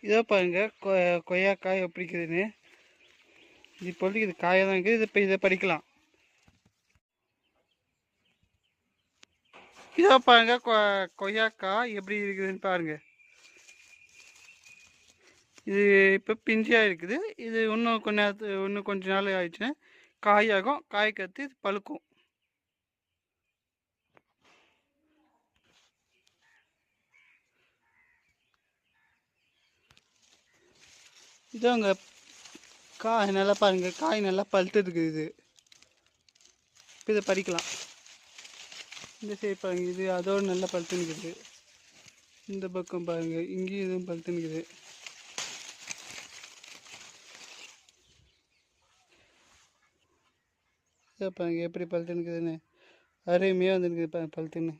இதோ பாருங்க கொய்யாக்காய் எப்படி இருக்குதுன்னு. இப்போதைக்கு இது காயாக தான் இருக்குது. இப்போ இதை பறிக்கலாம். இதோ பாருங்க கொய்யாக்காய் எப்படி இருக்குதுன்னு பாருங்க. இது இப்போ பிஞ்சியாக இருக்குது. இது இன்னும் கொஞ்ச நாள் ஆயிடுச்சுன்னா காயாகும். காய் கற்று இது பழுக்கும். இதாங்க காய் நல்லா பாருங்க. காய் நல்லா பழுத்து இருக்குது. இது இப்போ இதை பறிக்கலாம். இந்த சைடு பாருங்க, இது அதோடு நல்லா பழுத்து நிற்குது. இந்த பக்கம் பாருங்க, இங்கேயும் இதுவும் பழுத்து நிற்குது. இதை பாருங்க எப்படி பழுத்து நிற்குதுன்னு. அருமையாக வந்துருக்குது பழுத்துன்னு.